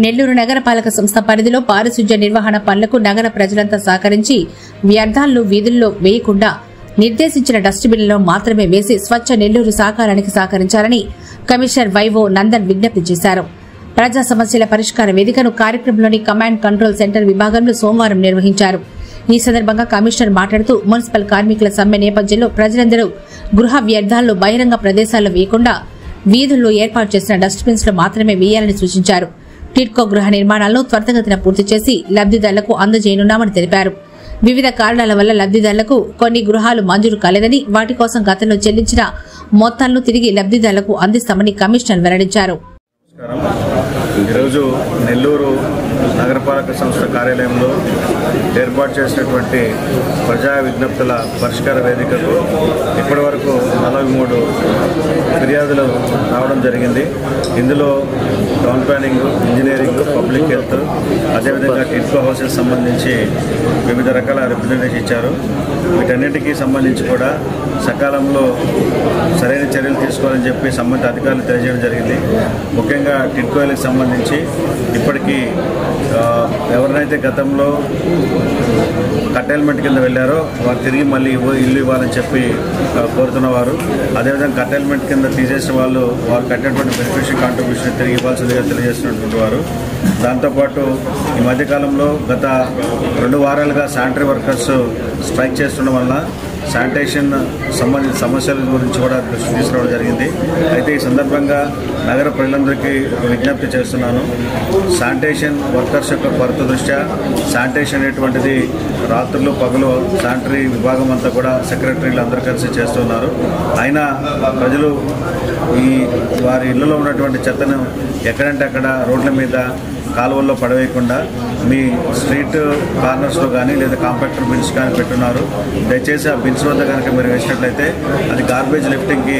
నెల్లూరు నగరపాలక సంస్థ పరిధిలో పారిశుధ్య నిర్వహణ పనులకు నగర ప్రజలంతా సహకరించి వ్యర్థాలను వీధుల్లో వేయకుండా నిర్దేశించిన డస్ట్బిన్లలో మాత్రమే వేసి స్వచ్ఛ నెల్లూరు సాకారానికి సహకరించాలని కమిషనర్ వైవో నందన్ విజ్ఞప్తి చేశారు. ప్రజా సమస్యల పరిష్కార వేదికను కార్యక్రమంలోని కమాండ్ కంట్రోల్ సెంటర్ విభాగంలో సోమవారం నిర్వహించారు. ఈ సందర్భంగా కమిషనర్ మాట్లాడుతూ మున్సిపల్ కార్మికుల సమ్మె నేపథ్యంలో ప్రజలందరూ గృహ వ్యర్థాలను బహిరంగ ప్రదేశాల్లో వేయకుండా వీధుల్లో ఏర్పాటు చేసిన డస్ట్బిన్స్ లో మాత్రమే వేయాలని సూచించారు. టిడ్కో గృహ నిర్మాణాలను త్వరితగతిన పూర్తి చేసి లబ్దిదారులకు అందజేయనున్నామని తెలిపారు. వివిధ కారణాల వల్ల లబ్దిదారులకు కొన్ని గృహాలు మంజూరు కాలేదని, వాటి కోసం గతంలో చెల్లించిన మొత్తాలను తిరిగి లబ్దిదారులకు అందిస్తామని కమిషనర్ వెల్లడించారు. ఈరోజు నెల్లూరు నగరపాలక సంస్థ కార్యాలయంలో ఏర్పాటు చేసినటువంటి ప్రజా విజ్ఞప్తుల పరిష్కార వేదికకు ఇప్పటి వరకు 43 ఫిర్యాదులు రావడం జరిగింది. ఇందులో town planning, engineering, public health, అదేవిధంగా టిడ్కో హౌసెస్ సంబంధించి వివిధ రకాల రిప్రజెంటేషన్ ఇచ్చారు. వీటన్నిటికీ సంబంధించి కూడా సకాలంలో సరైన చర్యలు తీసుకోవాలని చెప్పి సంబంధిత అధికారులు తెలియజేయడం జరిగింది. ముఖ్యంగా టిడ్కోలకు సంబంధించి ఇప్పటికీ ఎవరినైతే గతంలో కట్టైల్మెంట్ కింద వెళ్ళారో వారు తిరిగి మళ్ళీ ఇల్లు ఇవ్వాలని చెప్పి కోరుతున్నవారు, అదేవిధంగా కట్టైల్మెంట్ కింద తీసేసిన వాళ్ళు వారు కట్టినటువంటి బెనిఫిషియరీ కాంట్రిబ్యూషన్ తిరిగి ఇవ్వాల్సిందిగా తెలియజేస్తున్నటువంటి వారు. దాంతోపాటు ఈ మధ్యకాలంలో గత 2 వారాలుగా శానిటరీ వర్కర్స్ స్ట్రైక్ చేస్తుండడం వల్ల శానిటేషన్ సంబంధించిన సమస్యల గురించి కూడా దృష్టి తీసుకురావడం జరిగింది. అయితే ఈ సందర్భంగా నగర ప్రజలందరికీ విజ్ఞప్తి చేస్తున్నాను. శానిటేషన్ వర్కర్స్ యొక్క కొరత దృష్ట్యా శానిటేషన్ అనేటువంటిది రాత్రులు పగలు శానిటరీ విభాగం అంతా కూడా సెక్రటరీలు అందరూ కలిసి చేస్తున్నారు. అయినా ప్రజలు వారి ఇళ్లలో ఉన్నటువంటి చెత్తను ఎక్కడంటే అక్కడ రోడ్ల మీద కాలువల్లో పడవేయకుండా మీ స్ట్రీట్ కార్నర్స్లో కానీ లేదా కాంపాక్టర్ బిన్స్ కానీ పెట్టున్నారు. దయచేసి ఆ బిన్స్ వద్ద కనుక మీరు వేసినట్లయితే అది గార్బేజ్ లిఫ్టింగ్కి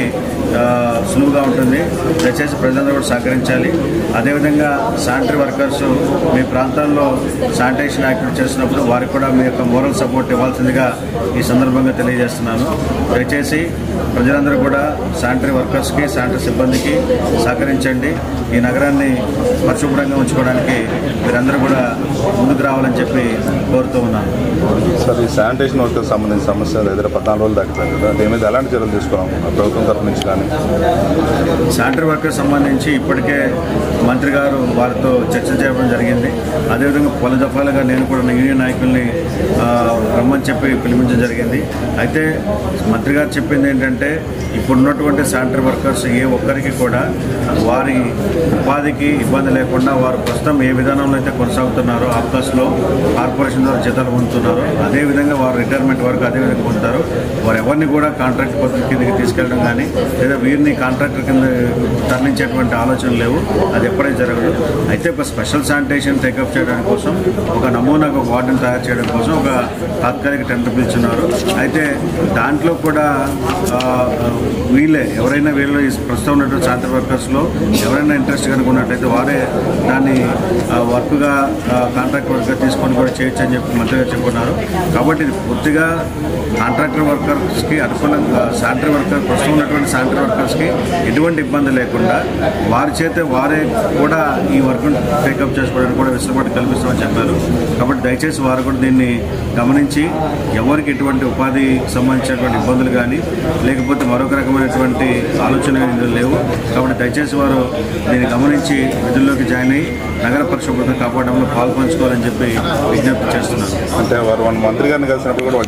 సులువుగా ఉంటుంది. దయచేసి ప్రజలందరూ కూడా సహకరించాలి. అదేవిధంగా శానిటరీ వర్కర్స్ మీ ప్రాంతాల్లో శానిటేషన్ యాక్టివిటీ చేస్తున్నప్పుడు వారికి కూడా మీ యొక్క మోరల్ సపోర్ట్ ఇవ్వాల్సిందిగా ఈ సందర్భంగా తెలియజేస్తున్నాను. దయచేసి ప్రజలందరూ కూడా శానిటరీ వర్కర్స్కి, శానిటరీ సిబ్బందికి సహకరించండి. ఈ నగరాన్ని పరిశుభ్రంగా ఉంచుకోవడానికి మీరందరూ కూడా ముందుకు రావాలని చెప్పి కోరుతూ ఉన్నాను. సార్, ఈ శానిటేషన్ వర్కర్స్ సంబంధించిన సమస్యలు ఎదురు 14 రోజులు దాటిపోయింది కదా, దీని మీద ఎలాంటి చర్యలు తీసుకోవాలి ప్రభుత్వం తరఫు నుంచి? కానీ శానిటరీ వర్కర్స్ సంబంధించి ఇప్పటికే మంత్రి గారు వారితో చర్చ చేయడం జరిగింది. అదేవిధంగా పలు దఫాలుగా నేను కూడా యూనియన్ నాయకుల్ని రమ్మని చెప్పి పిలిపించడం జరిగింది. అయితే మంత్రి గారు చెప్పింది ఏంటంటే ఇప్పుడున్నటువంటి శానిటరీ వర్కర్స్ ఏ ఒక్కరికి కూడా వారి ఉపాధికి ఇబ్బంది లేకుండా వారు ప్రస్తుతం ఏ విధానంలో అయితే కొనసాగుతున్నారో ఆఫ్కాస్లో కార్పొరేషన్ ద్వారా జీతాలు పొందుతున్నారో అదేవిధంగా వారు రిటైర్మెంట్ వరకు అదేవిధంగా పొందుతారు. వారు ఎవరిని కూడా కాంట్రాక్ట్ పద్ధతి కిందకి తీసుకెళ్ళడం కానీ లేదా వీరిని కాంట్రాక్టర్ కింద తరలించేటువంటి ఆలోచనలు లేవు. అది ఎప్పుడైతే జరగదు. అయితే ఒక స్పెషల్ శానిటేషన్ టేకప్ చేయడానికి కోసం ఒక నమూనాగా ఒక వార్డును తయారు చేయడం కోసం ఒక తాత్కాలిక టెండర్ పిలుచున్నారు. అయితే దాంట్లో కూడా వీళ్ళే ఎవరైనా వీళ్ళు ప్రస్తుతం ఉన్నటువంటి శానిటరీ వర్కర్స్లో ఎవరైనా ఇంట్రెస్ట్ కనుక ఉన్నట్లయితే వారే దాన్ని వర్క్గా కాంట్రాక్ట్ వర్క్గా తీసుకొని కూడా చేయొచ్చు అని చెప్పి మంత్రి గారు చెప్పుకున్నారు. కాబట్టి ఇది పూర్తిగా కాంట్రాక్టర్ వర్కర్స్కి అనుకూలంగా శానిటరీ వర్కర్ ప్రస్తుతం ఉన్నటువంటి శానిటరీ వర్కర్స్కి ఎటువంటి ఇబ్బంది లేకుండా వారి చేతే వారే కూడా ఈ వర్క్ను టేకప్ చేసుకోవడానికి కూడా వెసులుబాటు కల్పిస్తామని చెప్పారు. కాబట్టి దయచేసి వారు కూడా దీన్ని గమనించి ఎవరికి ఎటువంటి ఉపాధి సంబంధించినటువంటి ఇబ్బందులు కానీ లేకపోతే మరొక రకమైనటువంటి ఆలోచన ఇందులో లేవు. కాబట్టి దయచేసి వారు దీన్ని గమనించి విధుల్లోకి జాయిన్ అయ్యి నగర పరిశుభ్రతను కాపాడడంలో పాల్పంచుకోవాలని చెప్పి విజ్ఞప్తి చేస్తున్నారు. అంటే వారు మంత్రి గారిని కలిసినప్పుడు కూడా